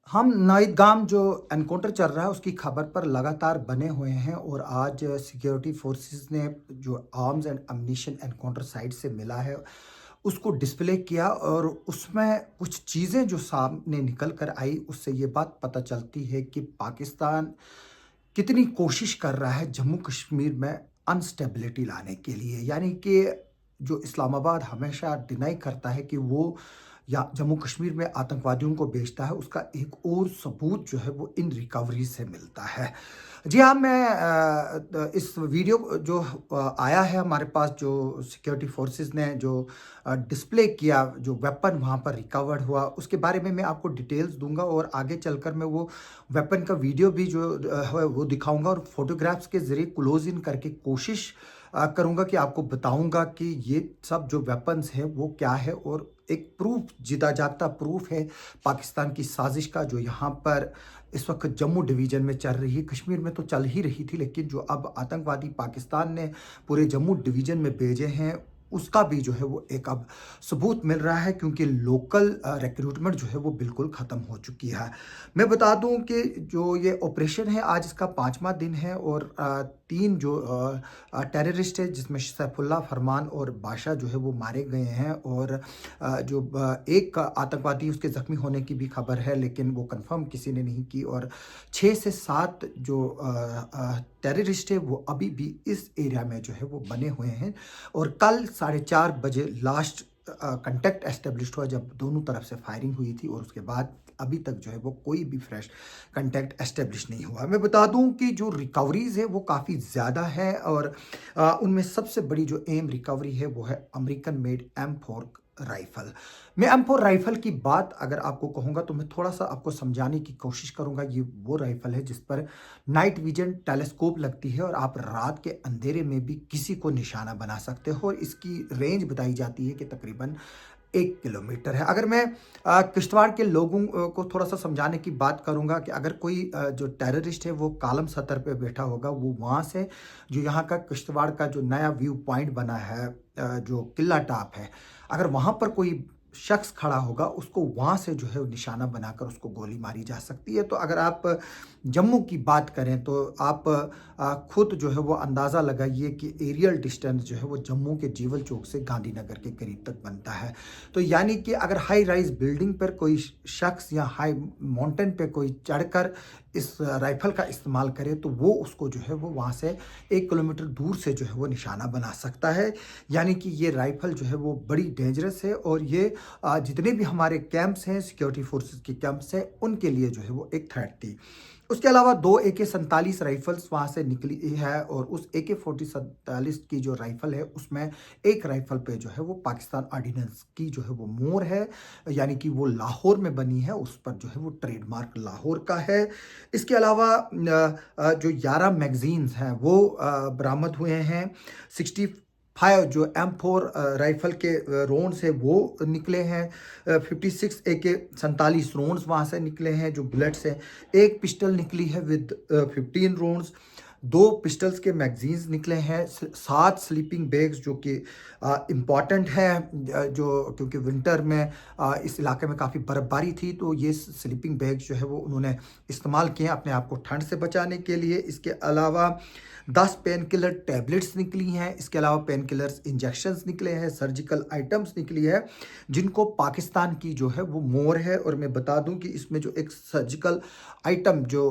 हम नाइदगाम जो एनकाउंटर चल रहा है उसकी खबर पर लगातार बने हुए हैं और आज सिक्योरिटी फोर्सेस ने जो arms and ammunition encounter site से मिला है उसको डिस्प्ले किया और उसमें कुछ चीज़ें जो सामने निकल कर आई उससे ये बात पता चलती है कि पाकिस्तान कितनी कोशिश कर रहा है जम्मू कश्मीर में अनस्टेबिलिटी लाने के लिए। यानी कि जो इस्लामाबाद हमेशा डिनाई करता है कि वो या जम्मू कश्मीर में आतंकवादियों को बेचता है, उसका एक और सबूत जो है वो इन रिकवरी से मिलता है। जी हाँ, मैं इस वीडियो जो आया है हमारे पास, जो सिक्योरिटी फोर्सेस ने जो डिस्प्ले किया, जो वेपन वहाँ पर रिकवर्ड हुआ, उसके बारे में मैं आपको डिटेल्स दूंगा और आगे चलकर मैं वो वेपन का वीडियो भी जो है वो दिखाऊंगा और फोटोग्राफ्स के ज़रिए क्लोज इन करके कोशिश करूंगा कि आपको बताऊंगा कि ये सब जो वेपन्स हैं वो क्या है और एक प्रूफ, जिता जागता प्रूफ है पाकिस्तान की साजिश का, जो यहाँ पर इस वक्त जम्मू डिवीज़न में चल रही है। कश्मीर में तो चल ही रही थी, लेकिन जो अब आतंकवादी पाकिस्तान ने पूरे जम्मू डिवीज़न में भेजे हैं उसका भी जो है वो एक अब सबूत मिल रहा है, क्योंकि लोकल रिक्रूटमेंट जो है वो बिल्कुल ख़त्म हो चुकी है। मैं बता दूं कि जो ये ऑपरेशन है आज इसका 5वां दिन है और 3 जो टेररिस्ट है जिसमें सैफुल्ला, फरमान और बादशाह जो है वो मारे गए हैं और एक आतंकवादी उसके ज़ख्मी होने की भी खबर है, लेकिन वो कंफर्म किसी ने नहीं की। और 6 से 7 जो टेररिस्ट है वो अभी भी इस एरिया में जो है वो बने हुए हैं और कल 4:30 बजे लास्ट कांटेक्ट एस्टेब्लिश हुआ जब दोनों तरफ से फायरिंग हुई थी और उसके बाद अभी तक जो है वो कोई भी फ्रेश कांटेक्ट एस्टेब्लिश नहीं हुआ। मैं बता दूं कि जो रिकवरीज है वो काफ़ी ज़्यादा है और उनमें सबसे बड़ी जो एम रिकवरी है वो है अमेरिकन मेड M4 राइफल। मैं M4 राइफल की बात अगर आपको कहूँगा तो मैं थोड़ा सा आपको समझाने की कोशिश करूँगा। ये वो राइफल है जिस पर नाइट विजन टेलीस्कोप लगती है और आप रात के अंधेरे में भी किसी को निशाना बना सकते हो और इसकी रेंज बताई जाती है कि तकरीबन 1 किलोमीटर है। अगर मैं किश्तवाड़ के लोगों को थोड़ा सा समझाने की बात करूंगा कि अगर कोई जो टेररिस्ट है वो कालम सतर पे बैठा होगा, वो वहाँ से जो यहाँ का किश्तवाड़ का जो नया व्यू पॉइंट बना है, जो किला टॉप है, अगर वहाँ पर कोई शख्स खड़ा होगा उसको वहाँ से जो है निशाना बनाकर उसको गोली मारी जा सकती है। तो अगर आप जम्मू की बात करें तो आप खुद जो है वो अंदाज़ा लगाइए कि एरियल डिस्टेंस जो है वो जम्मू के जीवल चौक से गांधीनगर के करीब तक बनता है। तो यानी कि अगर हाई राइज बिल्डिंग पर कोई शख्स या हाई माउंटेन पे कोई चढ़कर इस राइफल का इस्तेमाल करे तो वो उसको जो है वो वहाँ से 1 किलोमीटर दूर से जो है वो निशाना बना सकता है। यानी कि ये राइफल जो है वो बड़ी डेंजरस है और ये जितने भी हमारे कैंप्स हैं, सिक्योरिटी फोर्सेस के कैंप्स हैं, उनके लिए जो है वो एक थ्रेट थी। उसके अलावा 2 AK-47 राइफल्स वहाँ से निकली है और उस AK-47 की जो राइफल है उसमें एक राइफल पे जो है वो पाकिस्तान ऑर्डिनेंस की जो है वो मोहर है, यानी कि वो लाहौर में बनी है, उस पर जो है वो ट्रेडमार्क लाहौर का है। इसके अलावा जो 11 मैगजीन्स हैं वो बरामद हुए हैं। 65 जो M4 राइफल के रोन्ड्स है वो निकले हैं। 56 AK-47 रोन्ड्स वहाँ से निकले हैं जो बुलेट्स हैं। एक पिस्टल निकली है विद 15 रोन्ड्स। 2 पिस्टल्स के मैगजीन्स निकले हैं। 7 स्लीपिंग बैग्स जो कि इम्पॉर्टेंट है, जो क्योंकि विंटर में इस इलाके में काफ़ी बर्फबारी थी, तो ये स्लीपिंग बैग जो है वो उन्होंने इस्तेमाल किए अपने आप को ठंड से बचाने के लिए। इसके अलावा 10 पेन किलर टैबलेट्स निकली हैं। इसके अलावा पेन किलर्स इंजेक्शंस निकले हैं, सर्जिकल आइटम्स निकली है जिनको पाकिस्तान की जो है वो मोहर है। और मैं बता दूं कि इसमें जो एक सर्जिकल आइटम जो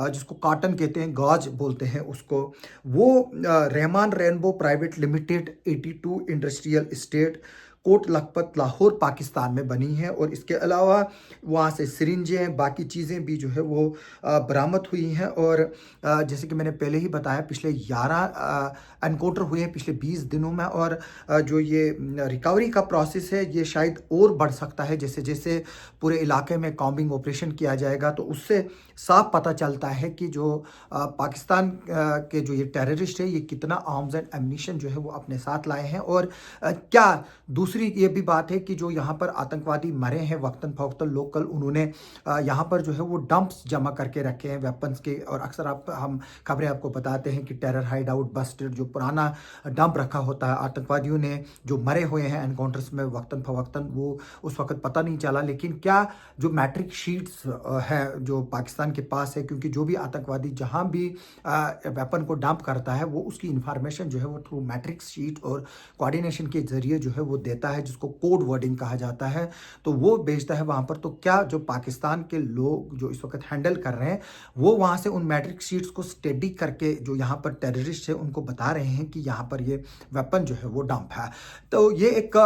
जिसको कॉटन कहते हैं, गॉज बोलते हैं उसको, वो Rahman rainbow private limited 82 industrial estate, Kot Lakhpat, Lahore, Pakistan में बनी है। और इसके अलावा वहाँ से सिरिंजें, बाकी चीज़ें भी जो है वो बरामद हुई हैं। और जैसे कि मैंने पहले ही बताया, पिछले 11 एनकाउंटर हुए हैं पिछले 20 दिनों में और जो ये रिकवरी का प्रोसेस है ये शायद और बढ़ सकता है। जैसे जैसे पूरे इलाके में कॉम्बिंग ऑपरेशन किया जाएगा तो उससे साफ पता चलता है कि जो पाकिस्तान के जो ये टेररिस्ट है ये कितना आर्म्स एंड एम्यूनिशन जो है वो अपने साथ लाए हैं और क्या दूसरी ये भी बात है कि जो यहाँ पर आतंकवादी मरे हैं वक्तन फ़वक्तन लोकल, उन्होंने यहाँ पर जो है वो डंप्स जमा करके रखे हैं वेपन्स के। और अक्सर हम खबरें आपको बताते हैं कि टेरर हाइड आउट बस्टेड जो पुराना डंप रखा होता है आतंकवादियों ने जो मरे हुए हैं एनकाउंटर्स में वक्तन फ़वक्तन, वो उस वक्त पता नहीं चला। लेकिन क्या जो मैट्रिक शीट्स है जो पाकिस्तान के पास है, क्योंकि जो भी आतंकवादी जहाँ भी वेपन को डंप करता है वो उसकी इंफॉर्मेशन जो है वो थ्रू मैट्रिक शीट और कोऑर्डिनेशन के जरिए जो है वो देता है, जिसको कोड वर्डिंग कहा जाता है। तो वो भेजता है वहाँ पर। तो क्या जो पाकिस्तान के लोग जो इस वक्त हैंडल कर रहे हैं वो वहाँ से उन मैट्रिक शीट्स को स्टडी करके जो यहाँ पर टेररिस्ट है उनको बता रहे हैं कि यहाँ पर ये वेपन जो है वो डंप है। तो ये एक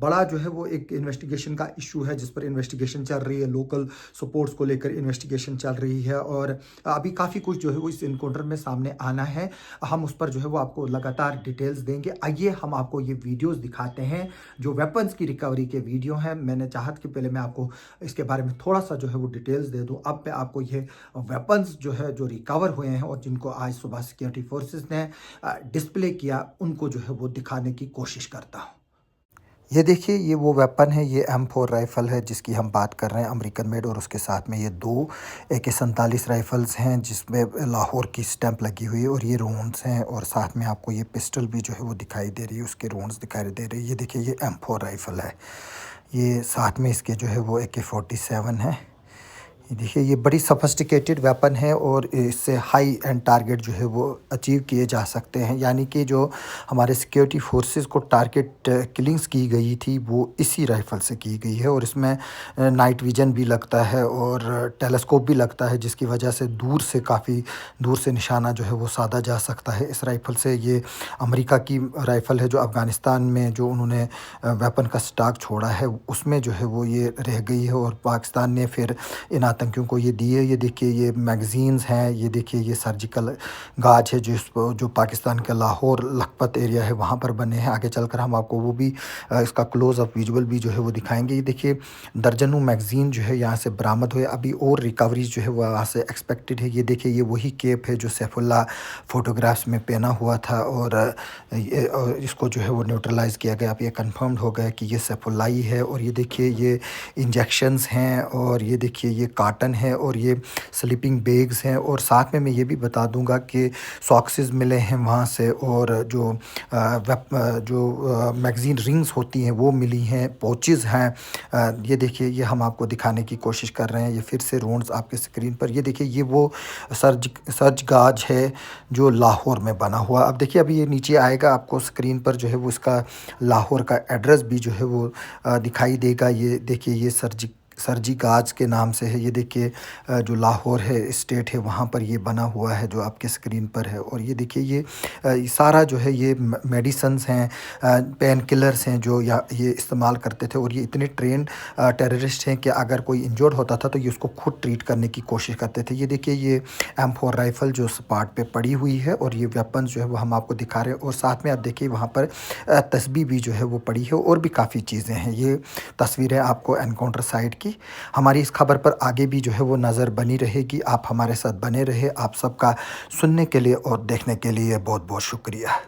बड़ा जो है वो एक इन्वेस्टिगेशन का इशू है जिस पर इन्वेस्टिगेशन चल रही है, लोकल सपोर्ट्स को लेकर इन्वेस्टिगेशन चल रही है। और अभी काफ़ी कुछ जो है वो इस इनकाउंटर में सामने आना है। हम उस पर जो है वो आपको लगातार डिटेल्स देंगे। आइए हम आपको ये वीडियोस दिखाते हैं जो वेपन्स की रिकवरी के वीडियो हैं। मैंने चाहत कि पहले मैं आपको इसके बारे में थोड़ा सा जो है वो डिटेल्स दे दूं। अब मैं आपको ये वेपन्स जो है जो रिकवर हुए हैं और जिनको आज सुबह सिक्योरिटी फोर्सेस ने डिस्प्ले किया, उनको जो है वो दिखाने की कोशिश करता हूँ। ये देखिए, ये वो वेपन है, ये M4 राइफ़ल है जिसकी हम बात कर रहे हैं, अमेरिकन मेड। और उसके साथ में ये 2 AK-47 राइफ़ल्स हैं जिसमें लाहौर की स्टैंप लगी हुई है। और ये राउंड्स हैं और साथ में आपको ये पिस्टल भी जो है वो दिखाई दे रही है, उसके राउंड्स दिखाई दे रही है। ये देखिए, ये M4 राइफ़ल है। ये साथ में इसके जो है वो AK-47 है। ये देखिए, ये बड़ी सफिस्टिकेटेड वेपन है और इससे हाई एंड टारगेट जो है वो अचीव किए जा सकते हैं। यानी कि जो हमारे सिक्योरिटी फोर्सेस को टारगेट किलिंग्स की गई थी वो इसी राइफ़ल से की गई है। और इसमें नाइट विजन भी लगता है और टेलीस्कोप भी लगता है, जिसकी वजह से दूर से काफ़ी दूर से निशाना जो है वो साधा जा सकता है इस राइफ़ल से। ये अमेरिका की राइफ़ल है जो अफ़गानिस्तान में जो उन्होंने वेपन का स्टॉक छोड़ा है उसमें जो है वो ये रह गई है। और पाकिस्तान ने फिर इन आतंकियों को ये दिए। ये देखिए, ये मैगज़ीन्स हैं। ये देखिए, ये सर्जिकल गाज है जो पाकिस्तान के लाहौर लखपत एरिया है वहाँ पर बने हैं। आगे चलकर हम आपको वो भी इसका क्लोज़ अप विजुअल भी जो है वो दिखाएंगे। ये देखिए, दर्जनों मैगज़ीन जो है यहाँ से बरामद हुए। अभी और रिकवरीज जो है वो वहाँ से एक्सपेक्टेड है। ये देखिए, ये वही केप है जो सैफुल्लाह फ़ोटोग्राफ्स में पहना हुआ था और इसको जो है वो न्यूट्रलाइज़ किया गया। अब ये कन्फर्म्ड हो गया कि ये सैफुल्लाह ही है। और ये देखिए, ये इंजेक्शंस हैं और ये देखिए, ये कार्टन है और ये स्लीपिंग बैग्स हैं। और साथ में मैं ये भी बता दूंगा कि सॉक्सेस मिले हैं वहाँ से और जो मैगज़ीन रिंग्स होती हैं वो मिली हैं, पाउचेस हैं। ये देखिए, ये हम आपको दिखाने की कोशिश कर रहे हैं। ये फिर से रोड्स आपके स्क्रीन पर। ये देखिए, ये वो सर्च गाज है जो लाहौर में बना हुआ। अब देखिए, अभी ये नीचे आएगा आपको स्क्रीन पर जो है वो इसका लाहौर का एड्रेस भी जो है वो दिखाई देगा। ये देखिए, ये सरजी गाज के नाम से है। ये देखिए, जो लाहौर है स्टेट है वहाँ पर ये बना हुआ है जो आपके स्क्रीन पर है। और ये देखिए, ये सारा जो है ये मेडिसन्स हैं, पेन किलर्स हैं जो ये इस्तेमाल करते थे। और ये इतने ट्रेंड टेररिस्ट हैं कि अगर कोई इंजर्ड होता था तो ये उसको खुद ट्रीट करने की कोशिश करते थे। ये देखिए, ये M4 राइफ़ल जो स्पॉट पे पड़ी हुई है और ये वेपन जो है वो हम आपको दिखा रहे हैं। और साथ में आप देखिए, वहाँ पर तस्बीह भी जो है वो पड़ी है और भी काफ़ी चीज़ें हैं। ये तस्वीरें आपको एनकाउंटर साइट की। हमारी इस खबर पर आगे भी जो है वो नज़र बनी रहेगी। आप हमारे साथ बने रहे। आप सबका सुनने के लिए और देखने के लिए बहुत बहुत शुक्रिया।